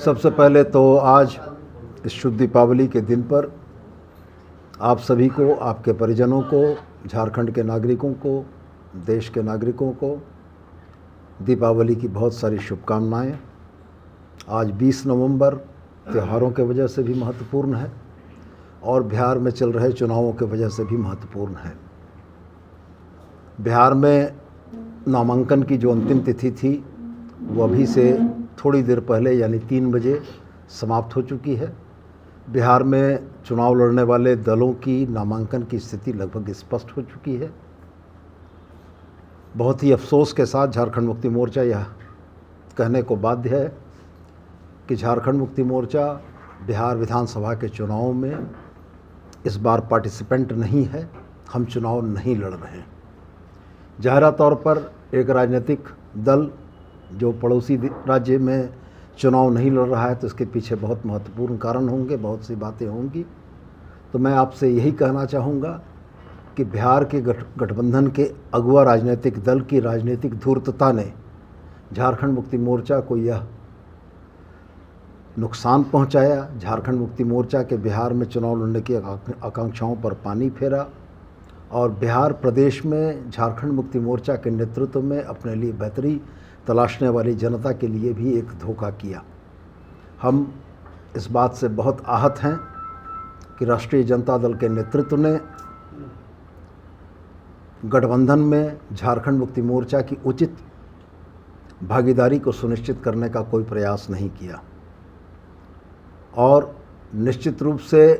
सबसे पहले तो आज इस शुभ दीपावली के दिन पर आप सभी को, आपके परिजनों को, झारखंड के नागरिकों को, देश के नागरिकों को दीपावली की बहुत सारी शुभकामनाएं। आज 20 नवंबर त्योहारों के वजह से भी महत्वपूर्ण है और बिहार में चल रहे चुनावों के वजह से भी महत्वपूर्ण है। बिहार में नामांकन की जो अंतिम तिथि थी वो अभी से थोड़ी देर पहले यानी 3 बजे समाप्त हो चुकी है। बिहार में चुनाव लड़ने वाले दलों की नामांकन की स्थिति लगभग स्पष्ट हो चुकी है। बहुत ही अफसोस के साथ झारखंड मुक्ति मोर्चा यह कहने को बाध्य है कि झारखंड मुक्ति मोर्चा बिहार विधानसभा के चुनाव में इस बार पार्टिसिपेंट नहीं है। हम चुनाव नहीं लड़ रहे हैं। ज़ाहिरा तौर पर एक राजनीतिक दल जो पड़ोसी राज्य में चुनाव नहीं लड़ रहा है तो इसके पीछे बहुत महत्वपूर्ण कारण होंगे, बहुत सी बातें होंगी। तो मैं आपसे यही कहना चाहूँगा कि बिहार के गठबंधन के अगुआ राजनीतिक दल की राजनीतिक धूर्तता ने झारखंड मुक्ति मोर्चा को यह नुकसान पहुंचाया। झारखंड मुक्ति मोर्चा के बिहार में चुनाव लड़ने की आकांक्षाओं पर पानी फेरा और बिहार प्रदेश में झारखंड मुक्ति मोर्चा के नेतृत्व में अपने लिए बेहतरी तलाशने वाली जनता के लिए भी एक धोखा किया। हम इस बात से बहुत आहत हैं कि राष्ट्रीय जनता दल के नेतृत्व ने गठबंधन में झारखंड मुक्ति मोर्चा की उचित भागीदारी को सुनिश्चित करने का कोई प्रयास नहीं किया और निश्चित रूप से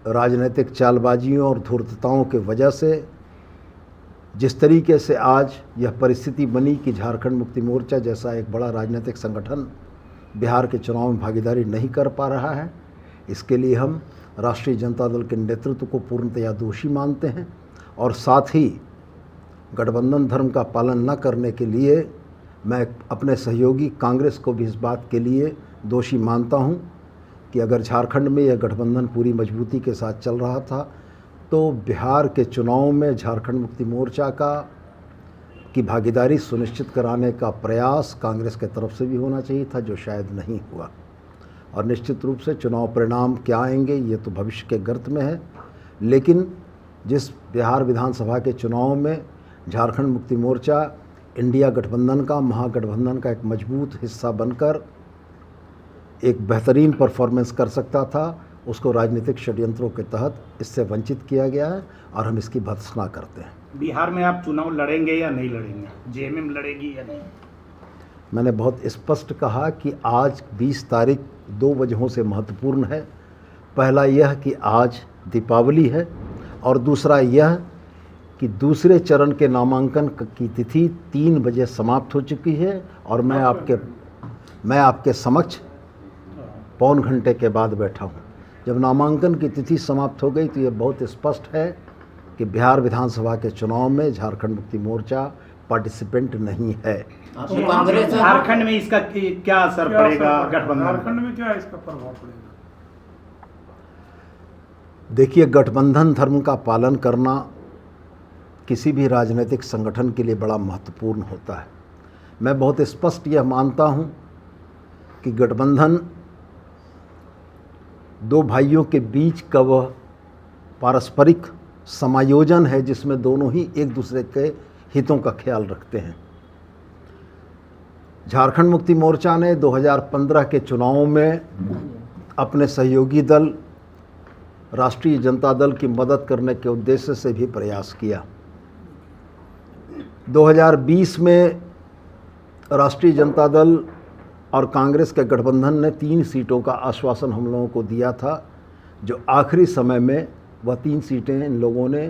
राजनीतिक चालबाजियों और धूर्तताओं की वजह से जिस तरीके से आज यह परिस्थिति बनी कि झारखंड मुक्ति मोर्चा जैसा एक बड़ा राजनीतिक संगठन बिहार के चुनाव में भागीदारी नहीं कर पा रहा है, इसके लिए हम राष्ट्रीय जनता दल के नेतृत्व को पूर्णतया दोषी मानते हैं और साथ ही गठबंधन धर्म का पालन न करने के लिए मैं अपने सहयोगी कांग्रेस को भी इस बात के लिए दोषी मानता हूं कि अगर झारखंड में यह गठबंधन पूरी मजबूती के साथ चल रहा था तो बिहार के चुनाव में झारखंड मुक्ति मोर्चा की भागीदारी सुनिश्चित कराने का प्रयास कांग्रेस के तरफ से भी होना चाहिए था, जो शायद नहीं हुआ। और निश्चित रूप से चुनाव परिणाम क्या आएंगे ये तो भविष्य के गर्त में है, लेकिन जिस बिहार विधानसभा के चुनाव में झारखंड मुक्ति मोर्चा इंडिया गठबंधन का, महागठबंधन का एक मजबूत हिस्सा बनकर एक बेहतरीन परफॉर्मेंस कर सकता था, उसको राजनीतिक षड्यंत्रों के तहत इससे वंचित किया गया है और हम इसकी भर्त्सना करते हैं। बिहार में आप चुनाव लड़ेंगे या नहीं लड़ेंगे? जेएमएम लड़ेगी या नहीं? मैंने बहुत स्पष्ट कहा कि आज 20 तारीख 2 वजहों से महत्वपूर्ण है। पहला यह कि आज दीपावली है और दूसरा यह कि दूसरे चरण के नामांकन की तिथि 3 बजे समाप्त हो चुकी है और मैं आपके समक्ष पौन घंटे के बाद बैठा हूँ। जब नामांकन की तिथि समाप्त हो गई तो ये बहुत स्पष्ट है कि बिहार विधानसभा के चुनाव में झारखंड मुक्ति मोर्चा पार्टिसिपेंट नहीं है। कांग्रेस झारखंड में इसका क्या असर पड़ेगा? गठबंधन झारखंड में क्या इसका प्रभाव पड़ेगा? देखिए, गठबंधन धर्म का पालन करना किसी भी राजनीतिक संगठन के लिए बड़ा महत्वपूर्ण होता है। मैं बहुत स्पष्ट यह मानता हूँ कि गठबंधन 2 भाइयों के बीच का वह पारस्परिक समायोजन है जिसमें दोनों ही एक दूसरे के हितों का ख्याल रखते हैं। झारखंड मुक्ति मोर्चा ने 2015 के चुनावों में अपने सहयोगी दल राष्ट्रीय जनता दल की मदद करने के उद्देश्य से भी प्रयास किया। 2020 में राष्ट्रीय जनता दल और कांग्रेस के गठबंधन ने 3 सीटों का आश्वासन हम लोगों को दिया था, जो आखिरी समय में वह 3 सीटें इन लोगों ने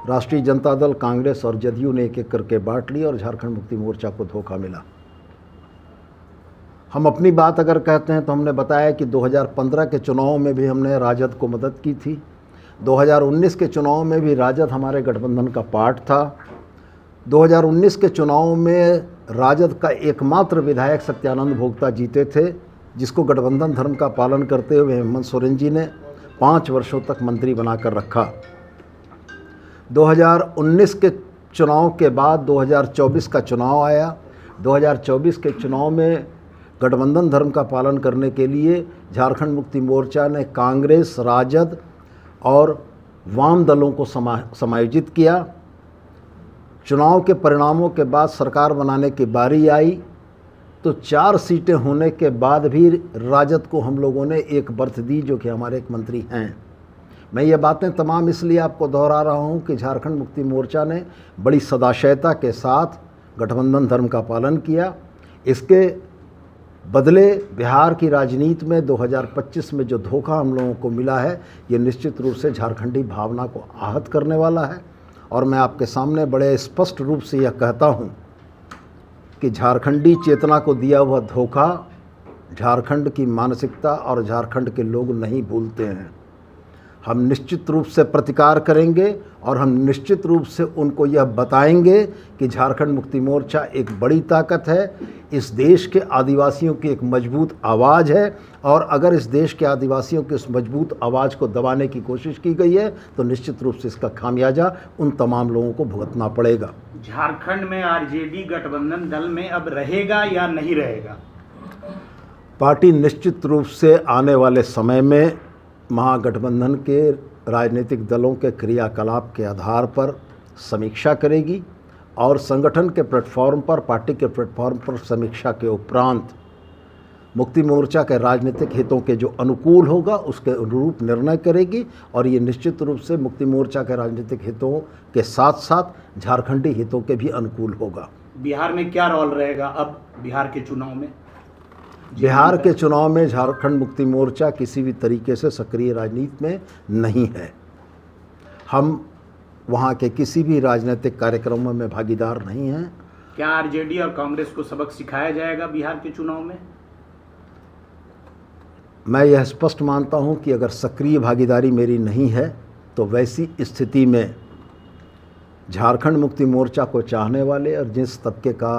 राष्ट्रीय जनता दल, कांग्रेस और जदयू ने एक-एक करके बांट ली और झारखंड मुक्ति मोर्चा को धोखा मिला। हम अपनी बात अगर कहते हैं तो हमने बताया कि 2015 के चुनाव में भी हमने राजद को मदद की थी। 2019 के चुनाव में भी राजद हमारे गठबंधन का पार्ट था। 2019 के चुनाव में राजद का एकमात्र विधायक सत्यानंद भोक्ता जीते थे, जिसको गठबंधन धर्म का पालन करते हुए हेमंत सोरेन जी ने 5 वर्षों तक मंत्री बनाकर रखा। 2019 के चुनाव के बाद 2024 का चुनाव आया। 2024 के चुनाव में गठबंधन धर्म का पालन करने के लिए झारखंड मुक्ति मोर्चा ने कांग्रेस, राजद और वाम दलों को समायोजित किया। चुनाव के परिणामों के बाद सरकार बनाने की बारी आई तो 4 सीटें होने के बाद भी राजद को हम लोगों ने एक बर्थ दी, जो कि हमारे एक मंत्री हैं। मैं ये बातें तमाम इसलिए आपको दोहरा रहा हूँ कि झारखंड मुक्ति मोर्चा ने बड़ी सदाशयता के साथ गठबंधन धर्म का पालन किया। इसके बदले बिहार की राजनीति में 2025 में जो धोखा हम लोगों को मिला है, ये निश्चित रूप से झारखंडी भावना को आहत करने वाला है। और मैं आपके सामने बड़े स्पष्ट रूप से यह कहता हूँ कि झारखंडी चेतना को दिया हुआ धोखा झारखंड की मानसिकता और झारखंड के लोग नहीं भूलते हैं। हम निश्चित रूप से प्रतिकार करेंगे और हम निश्चित रूप से उनको यह बताएंगे कि झारखंड मुक्ति मोर्चा एक बड़ी ताकत है, इस देश के आदिवासियों की एक मजबूत आवाज़ है, और अगर इस देश के आदिवासियों की उस मजबूत आवाज़ को दबाने की कोशिश की गई है तो निश्चित रूप से इसका खामियाजा उन तमाम लोगों को भुगतना पड़ेगा। झारखंड में आरजेडी गठबंधन दल में अब रहेगा या नहीं रहेगा? पार्टी निश्चित रूप से आने वाले समय में महागठबंधन के राजनीतिक दलों के क्रियाकलाप के आधार पर समीक्षा करेगी और संगठन के प्लेटफॉर्म पर, पार्टी के प्लेटफॉर्म पर समीक्षा के उपरांत मुक्ति मोर्चा के राजनीतिक हितों के जो अनुकूल होगा उसके अनुरूप निर्णय करेगी। और ये निश्चित रूप से मुक्ति मोर्चा के राजनीतिक हितों के साथ साथ झारखंडी हितों के भी अनुकूल होगा। बिहार में क्या रोल रहेगा अब बिहार के चुनाव में? बिहार के चुनाव में झारखंड मुक्ति मोर्चा किसी भी तरीके से सक्रिय राजनीति में नहीं है। हम वहाँ के किसी भी राजनीतिक कार्यक्रमों में भागीदार नहीं हैं। क्या आरजेडी और कांग्रेस को सबक सिखाया जाएगा बिहार के चुनाव में? मैं यह स्पष्ट मानता हूँ कि अगर सक्रिय भागीदारी मेरी नहीं है तो वैसी स्थिति में झारखंड मुक्ति मोर्चा को चाहने वाले और जिस तबके का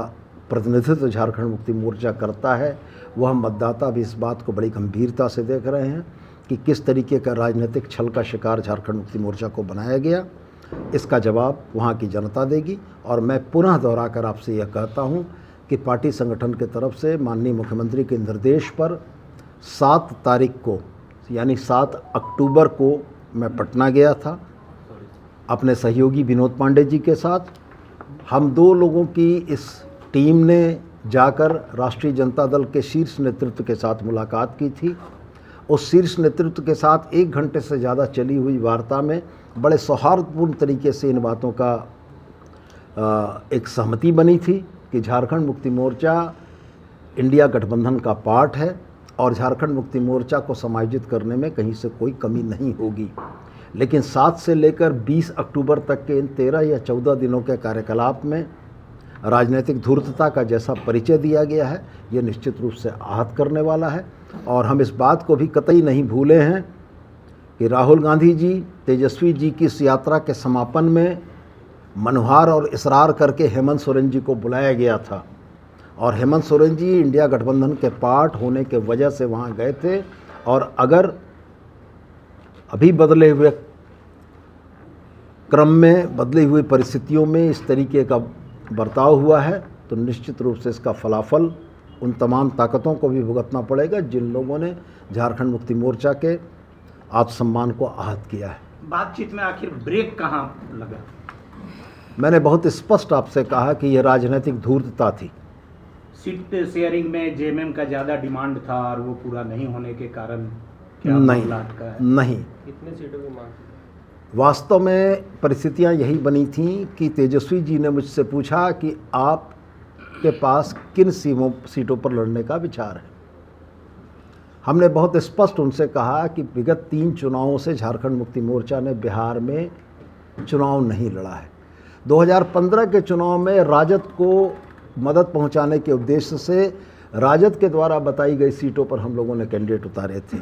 प्रतिनिधित्व झारखंड मुक्ति मोर्चा करता है वह मतदाता भी इस बात को बड़ी गंभीरता से देख रहे हैं कि किस तरीके का राजनीतिक छल का शिकार झारखंड मुक्ति मोर्चा को बनाया गया। इसका जवाब वहाँ की जनता देगी। और मैं पुनः दोहरा कर आपसे यह कहता हूँ कि पार्टी संगठन की तरफ से माननीय मुख्यमंत्री के निर्देश पर 7 तारीख को यानी 7 अक्टूबर को मैं पटना गया था अपने सहयोगी विनोद पांडे जी के साथ। हम 2 लोगों की इस टीम ने जाकर राष्ट्रीय जनता दल के शीर्ष नेतृत्व के साथ मुलाकात की थी। उस शीर्ष नेतृत्व के साथ 1 घंटे से ज़्यादा चली हुई वार्ता में बड़े सौहार्दपूर्ण तरीके से इन बातों का एक सहमति बनी थी कि झारखंड मुक्ति मोर्चा इंडिया गठबंधन का पार्ट है और झारखंड मुक्ति मोर्चा को समायोजित करने में कहीं से कोई कमी नहीं होगी। लेकिन 7 से लेकर 20 अक्टूबर तक के इन 13 या 14 दिनों के कार्यकलाप में राजनीतिक धूर्तता का जैसा परिचय दिया गया है ये निश्चित रूप से आहत करने वाला है। और हम इस बात को भी कतई नहीं भूले हैं कि राहुल गांधी जी, तेजस्वी जी की इस यात्रा के समापन में मनुहार और इसरार करके हेमंत सोरेन जी को बुलाया गया था और हेमंत सोरेन जी इंडिया गठबंधन के पार्ट होने के वजह से वहाँ गए थे। और अगर अभी बदले हुए क्रम में, बदली हुई परिस्थितियों में इस तरीके का बर्ताव हुआ है तो निश्चित रूप से इसका फलाफल उन तमाम ताकतों को भी भुगतना पड़ेगा जिन लोगों ने झारखंड मुक्ति मोर्चा के आत्मसम्मान को आहत किया है। बातचीत में आखिर ब्रेक कहाँ लगा? मैंने बहुत स्पष्ट आपसे कहा कि यह राजनीतिक धूर्तता थी। सीट शेयरिंग में जेएमएम का ज़्यादा डिमांड था और वो पूरा नहीं होने के कारण क्या नहीं, मामला अटका है? नहीं, कितने सीटों की मांग? वास्तव में परिस्थितियां यही बनी थीं कि तेजस्वी जी ने मुझसे पूछा कि आपके पास किन सीटों पर लड़ने का विचार है। हमने बहुत स्पष्ट उनसे कहा कि विगत 3 चुनावों से झारखंड मुक्ति मोर्चा ने बिहार में चुनाव नहीं लड़ा है। 2015 के चुनाव में राजद को मदद पहुंचाने के उद्देश्य से राजद के द्वारा बताई गई सीटों पर हम लोगों ने कैंडिडेट उतारे थे।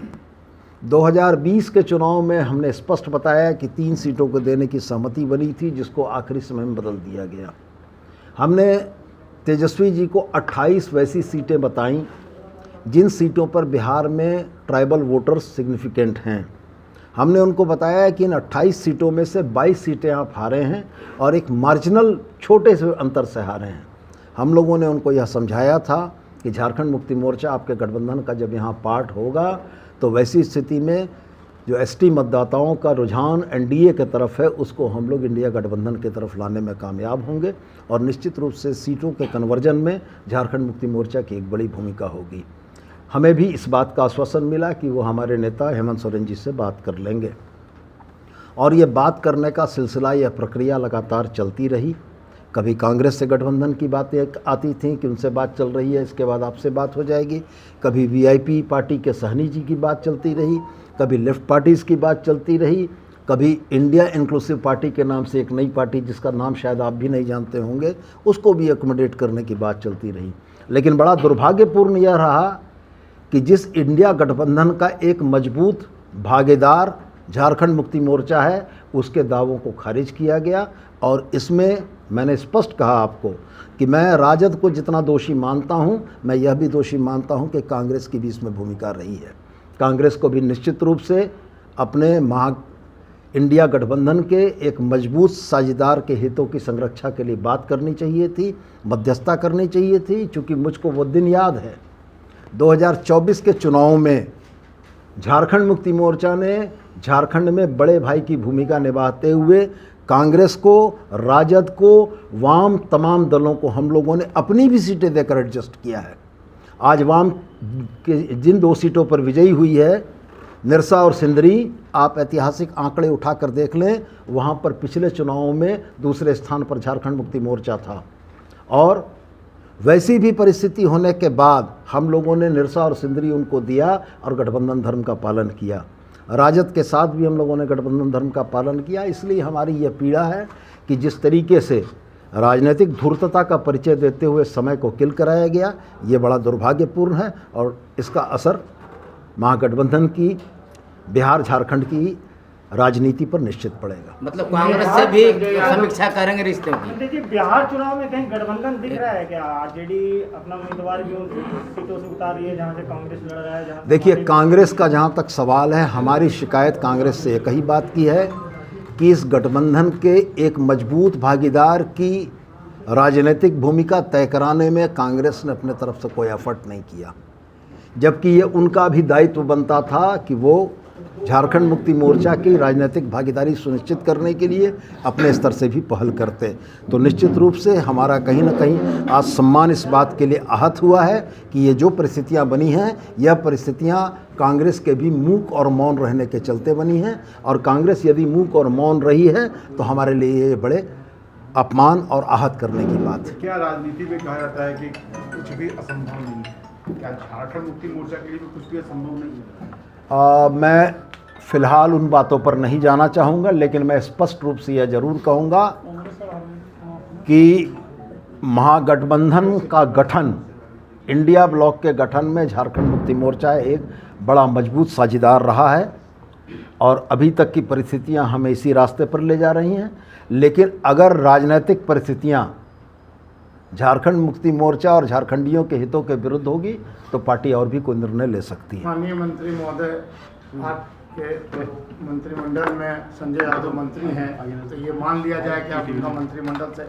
2020 के चुनाव में हमने स्पष्ट बताया कि 3 सीटों को देने की सहमति बनी थी जिसको आखिरी समय में बदल दिया गया। हमने तेजस्वी जी को 28 वैसी सीटें बताईं जिन सीटों पर बिहार में ट्राइबल वोटर्स सिग्निफिकेंट हैं। हमने उनको बताया कि इन 28 सीटों में से 22 सीटें आप हारे हैं और एक मार्जिनल छोटे से अंतर से हारे हैं। हम लोगों ने उनको यह समझाया था कि झारखंड मुक्ति मोर्चा आपके गठबंधन का जब यहाँ पार्ट होगा तो वैसी स्थिति में जो एसटी मतदाताओं का रुझान एनडीए की तरफ है उसको हम लोग इंडिया गठबंधन की तरफ लाने में कामयाब होंगे और निश्चित रूप से सीटों के कन्वर्जन में झारखंड मुक्ति मोर्चा की एक बड़ी भूमिका होगी। हमें भी इस बात का आश्वासन मिला कि वो हमारे नेता हेमंत सोरेन जी से बात कर लेंगे और ये बात करने का सिलसिला, यह प्रक्रिया लगातार चलती रही। कभी कांग्रेस से गठबंधन की बातें आती थीं कि उनसे बात चल रही है, इसके बाद आपसे बात हो जाएगी। कभी वीआईपी पार्टी के सहनी जी की बात चलती रही, कभी लेफ्ट पार्टीज़ की बात चलती रही, कभी इंडिया इंक्लूसिव पार्टी के नाम से एक नई पार्टी जिसका नाम शायद आप भी नहीं जानते होंगे, उसको भी एकोमोडेट करने की बात चलती रही। लेकिन बड़ा दुर्भाग्यपूर्ण यह रहा कि जिस इंडिया गठबंधन का एक मजबूत भागीदार झारखंड मुक्ति मोर्चा है, उसके दावों को खारिज किया गया। और इसमें मैंने स्पष्ट कहा आपको कि मैं राजद को जितना दोषी मानता हूं, मैं यह भी दोषी मानता हूं कि कांग्रेस की भी इसमें भूमिका रही है। कांग्रेस को भी निश्चित रूप से अपने इंडिया गठबंधन के एक मजबूत साझेदार के हितों की संरक्षा के लिए बात करनी चाहिए थी, मध्यस्थता करनी चाहिए थी। चूँकि मुझको वो दिन याद है 2024 के चुनाव में झारखंड मुक्ति मोर्चा ने झारखंड में बड़े भाई की भूमिका निभाते हुए कांग्रेस को, राजद को, वाम तमाम दलों को हम लोगों ने अपनी भी सीटें देकर एडजस्ट किया है। आज वाम के जिन 2 सीटों पर विजयी हुई है, निरसा और सिंदरी, आप ऐतिहासिक आंकड़े उठाकर देख लें, वहाँ पर पिछले चुनावों में दूसरे स्थान पर झारखंड मुक्ति मोर्चा था। और वैसी भी परिस्थिति होने के बाद हम लोगों ने निरसा और सिंदरी उनको दिया और गठबंधन धर्म का पालन किया। राजद के साथ भी हम लोगों ने गठबंधन धर्म का पालन किया। इसलिए हमारी यह पीड़ा है कि जिस तरीके से राजनीतिक धूर्तता का परिचय देते हुए समय को किल कराया गया, ये बड़ा दुर्भाग्यपूर्ण है और इसका असर महागठबंधन की बिहार झारखंड की राजनीति पर निश्चित पड़ेगा। मतलब कांग्रेस से भी समीक्षा करेंगे रिश्तों की। देखिए, बिहार चुनाव में कहीं गठबंधन दिख रहा है क्या? आरजेडी अपना उम्मीदवार भी उन सीटों से उतार रही है जहां से कांग्रेस लड़ रहा है। देखिए, कांग्रेस का जहां तक सवाल है, हमारी शिकायत कांग्रेस से एक ही बात की है कि इस गठबंधन के एक मजबूत भागीदार की राजनीतिक भूमिका तय कराने में कांग्रेस ने अपने तरफ से कोई एफर्ट नहीं किया, जबकि ये उनका भी दायित्व बनता था कि वो झारखंड मुक्ति मोर्चा की राजनीतिक भागीदारी सुनिश्चित करने के लिए अपने स्तर से भी पहल करते। तो निश्चित रूप से हमारा कहीं ना कहीं आज सम्मान इस बात के लिए आहत हुआ है कि ये जो परिस्थितियां बनी हैं, यह परिस्थितियां कांग्रेस के भी मूक और मौन रहने के चलते बनी हैं। और कांग्रेस यदि मूक और मौन रही है तो हमारे लिए ये बड़े अपमान और आहत करने की बात है। क्या राजनीति में कहा जाता है कि कुछ भी असंभव नहीं है? क्या झारखंड मुक्ति मोर्चा के लिए भी कुछ भी असंभव नहीं है? मैं फ़िलहाल उन बातों पर नहीं जाना चाहूँगा, लेकिन मैं स्पष्ट रूप से यह ज़रूर कहूँगा कि महागठबंधन का गठन, इंडिया ब्लॉक के गठन में झारखंड मुक्ति मोर्चा एक बड़ा मजबूत साझेदार रहा है और अभी तक की परिस्थितियां हमें इसी रास्ते पर ले जा रही हैं। लेकिन अगर राजनीतिक परिस्थितियां झारखंड मुक्ति मोर्चा और झारखंडियों के हितों के विरुद्ध होगी तो पार्टी और भी कोई निर्णय ले सकती है। माननीय मंत्री महोदय, आपके मंत्रिमंडल में संजय यादव मंत्री हैं, तो ये मान लिया जाए कि आप उनका मंत्रिमंडल से